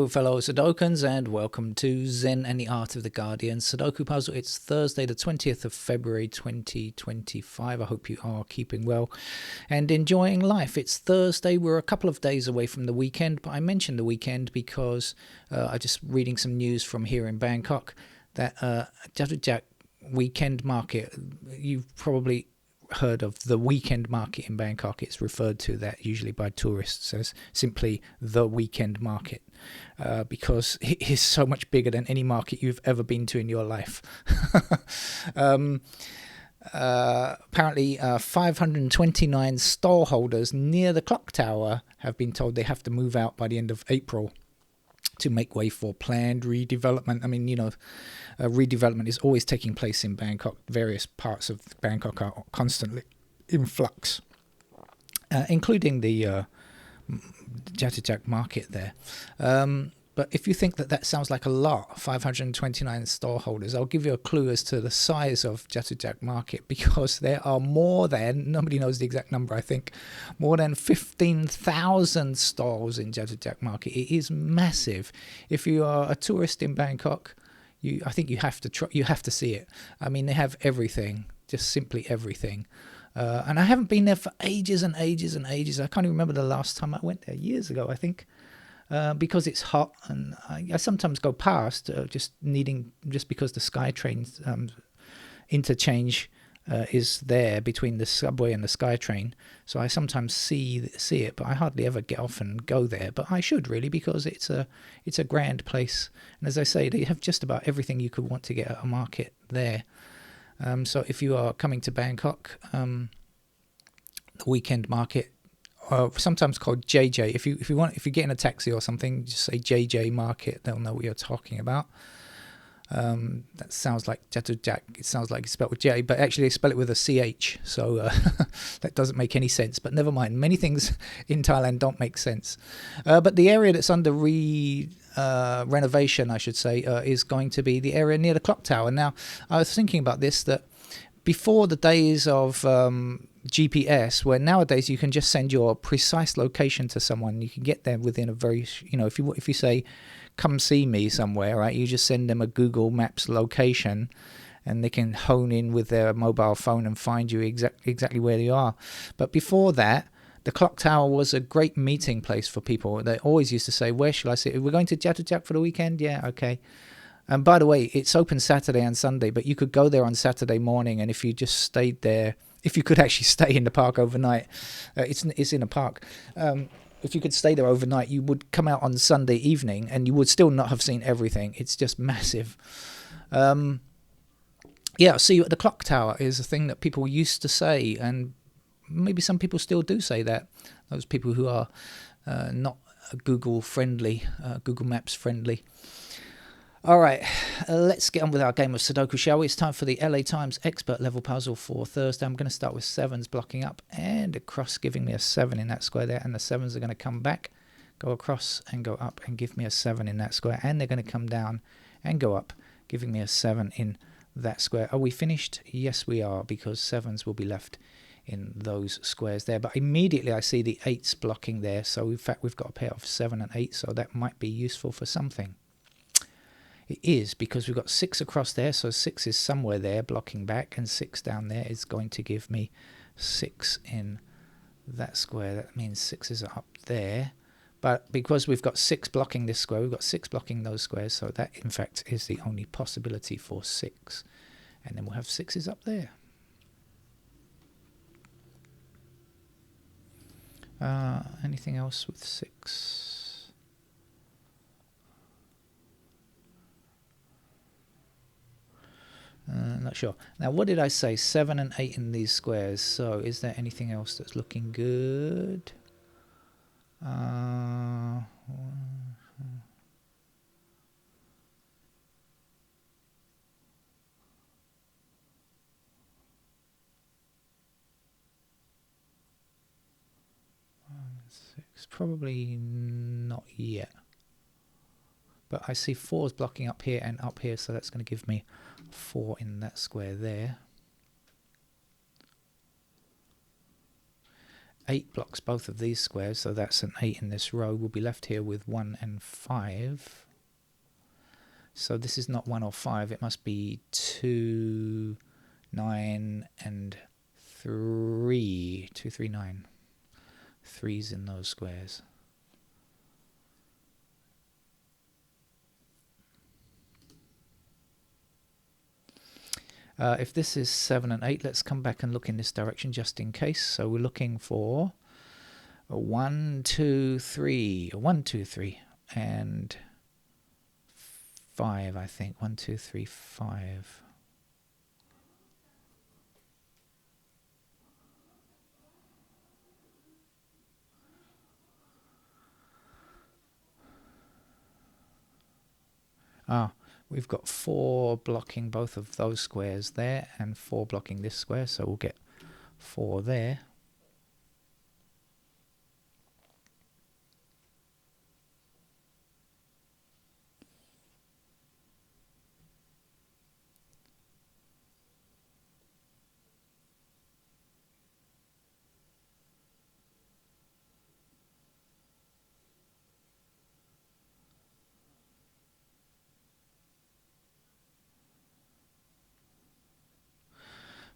Hello, fellow Sudokans, and welcome to Zen and the Art of the Guardian Sudoku Puzzle. It's Thursday, the 20th of February, 2025. I hope you are keeping well and enjoying life. It's Thursday. We're a couple of days away from the weekend, but I mentioned the weekend because I'm just reading some news from here in Bangkok that Jatujak weekend market, you've probably heard of the weekend market in Bangkok. It's referred to that usually by tourists as simply the weekend market because it is so much bigger than any market you've ever been to in your life. Apparently 529 stallholders near the clock tower have been told they have to move out by the end of April to make way for planned redevelopment. I mean, redevelopment is always taking place in Bangkok. Various parts of Bangkok are constantly in flux, including the Jatujak market there. But if you think that sounds like a lot, 529 stallholders, I'll give you a clue as to the size of Jatujak market, because there are more than, nobody knows the exact number, I think, more than 15,000 stalls in Jatujak market. It is massive. If you are a tourist in Bangkok, I think you have to see it. I mean, they have everything, just simply everything. And I haven't been there for ages and ages and ages. I can't even remember the last time I went there, years ago, I think. Because it's hot, and I sometimes go past just because the SkyTrain interchange is there between the subway and the SkyTrain, so I sometimes see it, but I hardly ever get off and go there. But I should really, because it's a grand place, and as I say, they have just about everything you could want to get at a market there. So if you are coming to Bangkok, the weekend market, sometimes called JJ. If you get in a taxi or something, just say JJ Market. They'll know what you're talking about. That sounds like Jatujak. It sounds like it's spelled with J, but actually they spell it with a CH. So that doesn't make any sense. But never mind. Many things in Thailand don't make sense. But the area that's under renovation, I should say, is going to be the area near the clock tower. Now, I was thinking about this, that before the days of GPS, where nowadays you can just send your precise location to someone, you can get there within a very, if you say, come see me somewhere, right, you just send them a Google Maps location and they can hone in with their mobile phone and find you exactly where you are. But before that, the clock tower was a great meeting place for people. They always used to say, where shall I sit? We're going to Jatujak for the weekend? Yeah, okay. And by the way, it's open Saturday and Sunday, but you could go there on Saturday morning, and if you just stayed there, if you could actually stay in the park overnight, it's in a park. If you could stay there overnight, you would come out on Sunday evening, and you would still not have seen everything. It's just massive. See you at the clock tower is a thing that people used to say, and maybe some people still do say that. Those people who are not Google Maps friendly. All right, let's get on with our game of Sudoku, shall we? It's time for the LA Times expert level puzzle for Thursday. I'm going to start with sevens blocking up and across, giving me a 7 in that square there. And the sevens are going to come back, go across and go up and give me a 7 in that square. And they're going to come down and go up, giving me a 7 in that square. Are we finished? Yes, we are, because sevens will be left in those squares there. But immediately I see the 8s blocking there. So in fact, we've got a pair of 7 and 8, so that might be useful for something. It is, because we've got 6 across there, so 6 is somewhere there blocking back, and 6 down there is going to give me 6 in that square. That means 6s are up there. But because we've got 6 blocking this square, we've got 6 blocking those squares, so that in fact is the only possibility for 6. And then we'll have 6s up there. Anything else with 6? Not sure. Now, what did I say? 7 and 8 in these squares. So, is there anything else that's looking good? 6, probably not yet. But I see 4s blocking up here and up here, so that's going to give me 4 in that square there. 8 blocks both of these squares, so that's an 8 in this row. We'll be left here with 1 and 5. So this is not 1 or 5, it must be 2, 9, and 3. 2, 3, 9. 3's in those squares. If this is 7 and 8, let's come back and look in this direction just in case. So we're looking for a 1, 2, 3, a 1, 2, 3, and 5, I think. 1, 2, 3, 5. We've got 4 blocking both of those squares there and 4 blocking this square, so we'll get 4 there.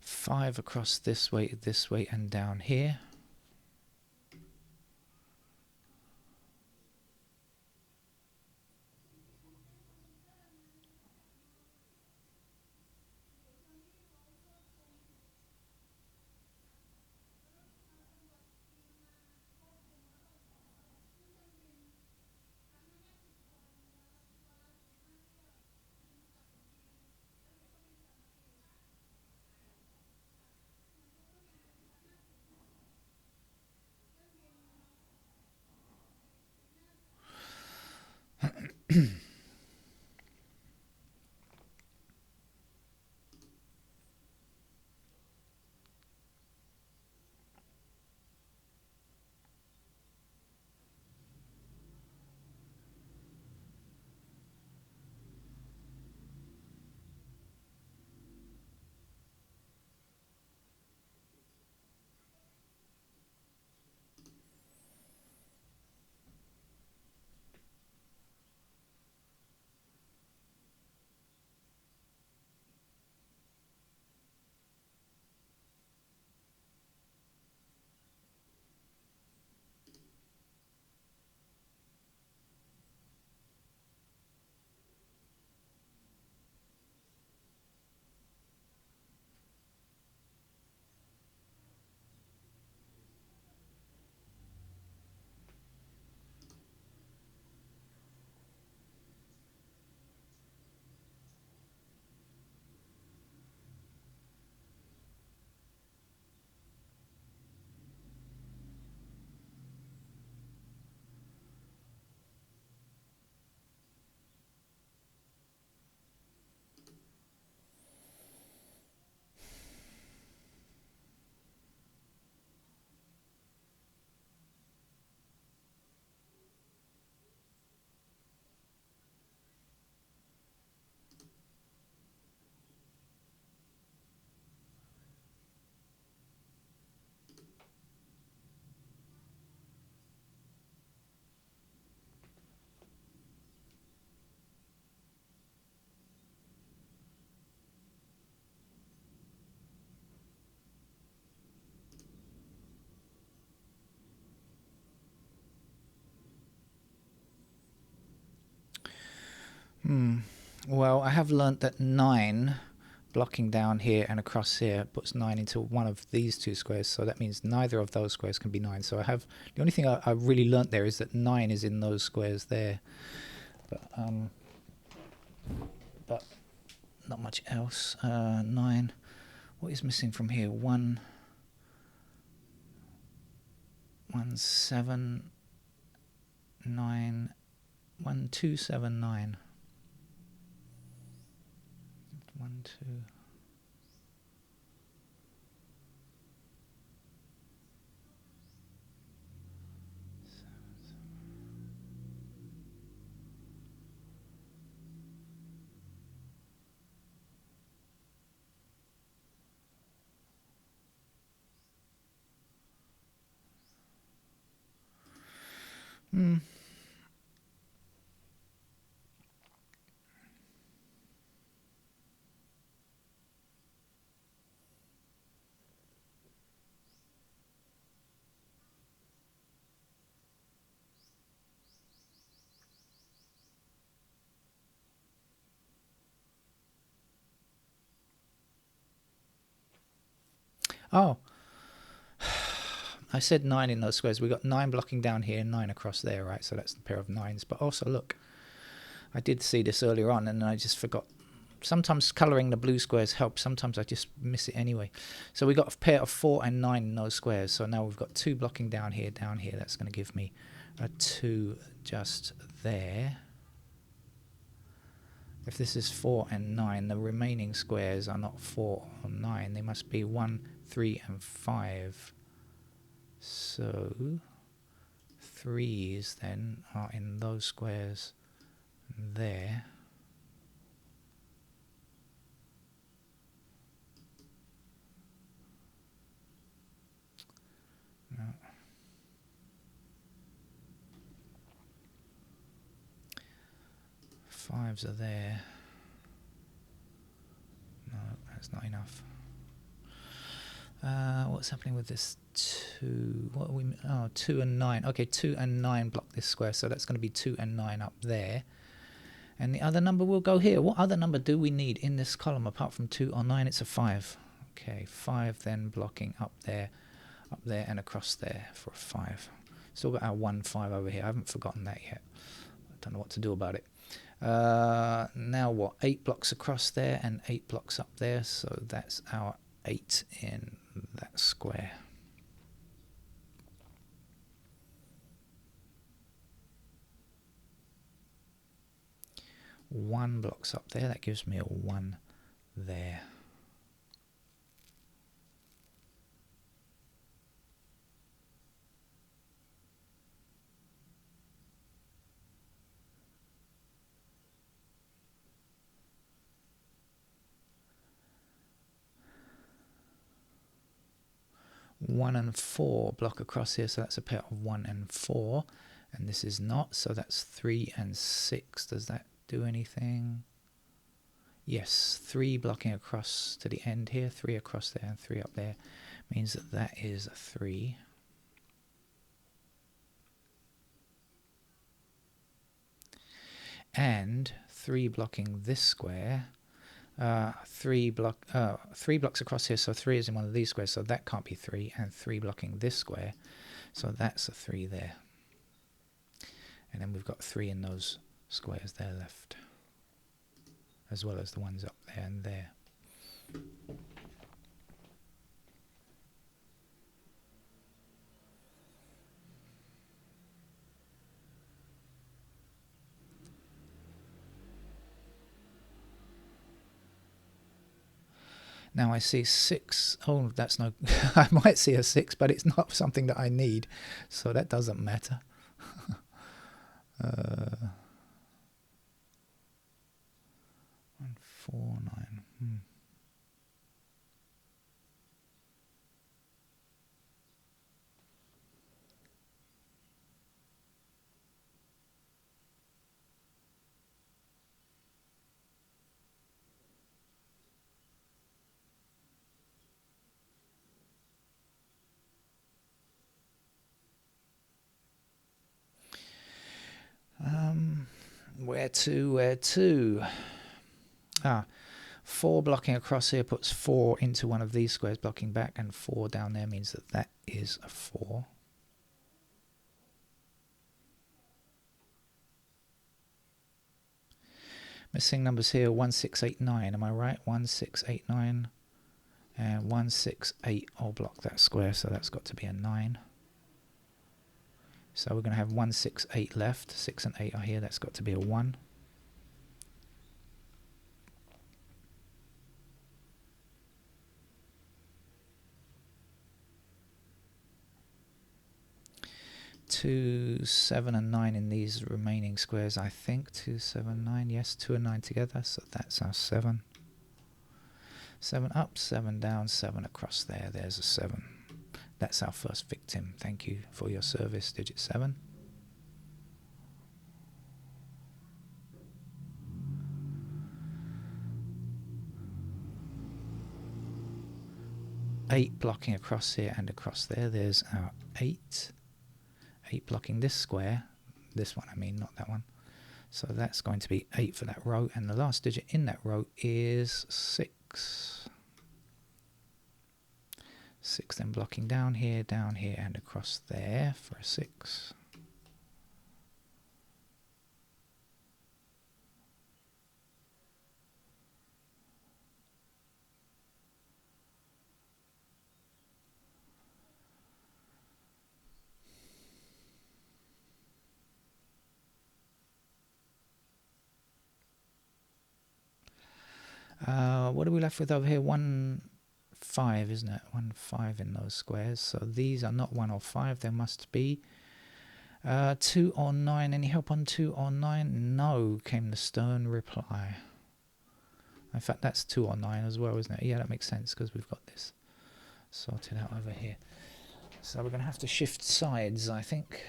Five across this way, and down here. Well, I have learnt that 9 blocking down here and across here puts 9 into one of these 2 squares, so that means neither of those squares can be 9. So I have, the only thing I really learnt there is that 9 is in those squares there, but not much else. 9, what is missing from here? 1, 7, 9, 1, 2, 7, 9. 1, 2. Oh, I said 9 in those squares. We got 9 blocking down here, 9 across there, right? So that's the pair of 9s. But also, look, I did see this earlier on, and I just forgot. Sometimes colouring the blue squares helps. Sometimes I just miss it anyway. So we got a pair of 4 and 9 in those squares. So now we've got 2 blocking down here, down here. That's going to give me a 2 just there. If this is 4 and 9, the remaining squares are not 4 or 9. They must be 1, 3, and 5. So 3s then are in those squares there. No. 5s are there. No, that's not enough. What's happening with this 2? What are we? Oh, 2 and 9. Okay, 2 and 9 block this square, so that's going to be 2 and 9 up there. And the other number will go here. What other number do we need in this column apart from 2 or 9? It's a 5. Okay, 5 then blocking up there, and across there for a 5. Still got our 1, 5 over here. I haven't forgotten that yet. I don't know what to do about it. Now what? 8 blocks across there and 8 blocks up there. So that's our 8 in that square. One blocks up there. That gives me a 1 there. One and 4 block across here, so that's a pair of 1 and 4, and this is not, so that's 3 and 6. Does that do anything? Yes, 3 blocking across to the end here, 3 across there and 3 up there means that that is a 3. And 3 blocking this square. 3 blocks across here, so 3 is in one of these squares, so that can't be 3, and 3 blocking this square, so that's a 3 there. And then we've got 3 in those squares there left, as well as the ones up there and there. Now I see 6. Oh, that's no... I might see a 6, but it's not something that I need, so that doesn't matter. 1, 4, 9. Where to? 4 blocking across here puts 4 into one of these squares blocking back, and 4 down there means that that is a 4. Missing numbers here, 1, 6, 8, 9. Am I right? 1, 6, 8, 9. And 1, 6, 8 all block that square, so that's got to be a 9. So we're going to have 1, 6, 8 left. 6 and 8 are here. That's got to be a 1. Two, 7 and 9 in these remaining squares, I think. 2, 7, 9. Yes, 2 and 9 together. So that's our 7. 7 up, 7 down, 7 across there. There's a 7. That's our first victim. Thank you for your service, digit 7. 8 blocking across here and across there. There's our 8. 8 blocking this square. This one, I mean, not that one. So that's going to be 8 for that row. And the last digit in that row is 6. 6 then blocking down here, and across there for a 6. What are we left with over here? 1, 5, isn't it? 1, 5 in those squares. So these are not 1 or 5. There must be 2 or 9. Any help on 2 or 9? No, came the stern reply. In fact, that's 2 or 9 as well, isn't it? Yeah, that makes sense because we've got this sorted out over here. So we're going to have to shift sides, I think.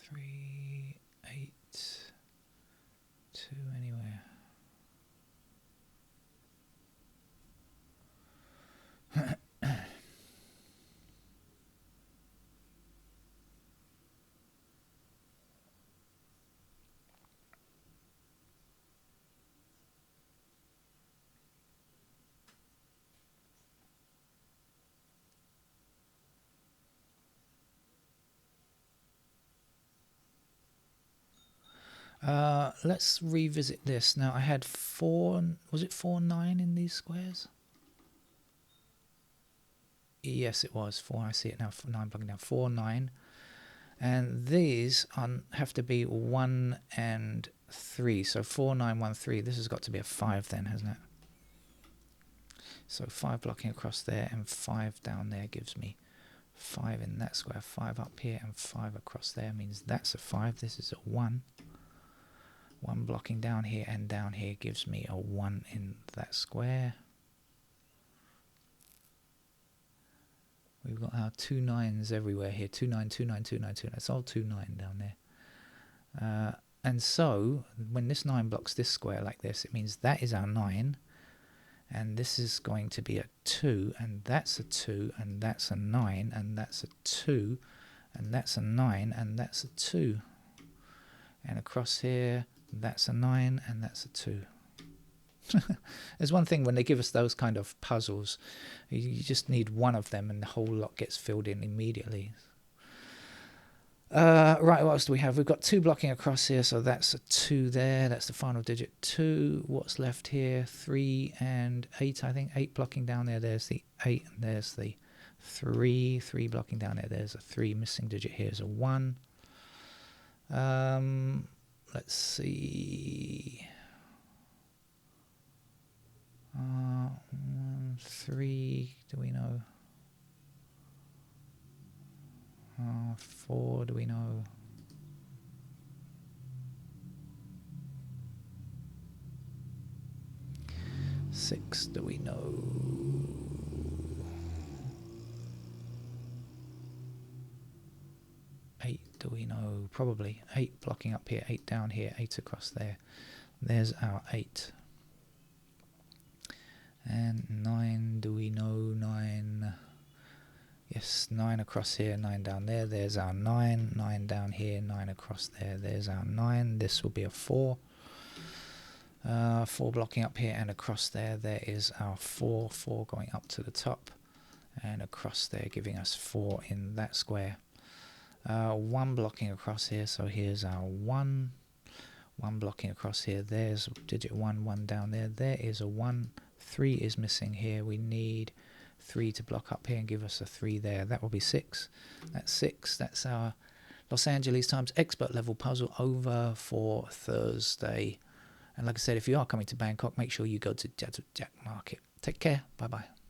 Three, 8, 2 anywhere. Let's revisit this. Now I had 4, was it 4, 9 in these squares? Yes, it was 4. I see it now. 9 blocking down. 4, 9. And these have to be 1 and 3. So 4, 9, 1, 3. This has got to be a 5 then, hasn't it? So 5 blocking across there and 5 down there gives me 5 in that square. 5 up here and 5 across there means that's a 5. This is a 1. 1 blocking down here and down here gives me a 1 in that square. We've got our 2 9s everywhere here. 2 9, 2 9, 2 9, 2 9. It's all 2 9 down there. And so when this 9 blocks this square like this, it means that is our 9. And this is going to be a 2, and that's a 2, and that's a 9, and that's a 2, and that's a 9, and that's a 2. And across here, that's a 9, and that's a 2. There's one thing when they give us those kind of puzzles, you just need one of them and the whole lot gets filled in immediately. Right, what else do we have? We've got 2 blocking across here, so that's a 2 there. That's the final digit 2. What's left here? 3 and 8, I think. 8 blocking down there. There's the 8, and there's the 3. 3 blocking down there. There's a 3. Missing digit here is a 1. Let's see. 3, do we know? 4, do we know? 6, do we know? 8, do we know? Probably 8 blocking up here, 8 down here, 8 across there. There's our 8. And 9, do we know? 9. Yes, 9 across here, 9 down there. There's our 9. 9 down here, 9 across there. There's our 9. This will be a 4. 4 blocking up here and across there. There is our 4. 4 going up to the top and across there, giving us 4 in that square. 1 blocking across here, so here's our 1. 1 blocking across here. There's digit 1. 1 down there. There is a 1. 3 is missing here. We need 3 to block up here and give us a 3 there. That will be 6. That's 6. That's our Los Angeles Times expert level puzzle over for Thursday. And like I said, if you are coming to Bangkok, make sure you go to Jatuck Market. Take care. Bye-bye.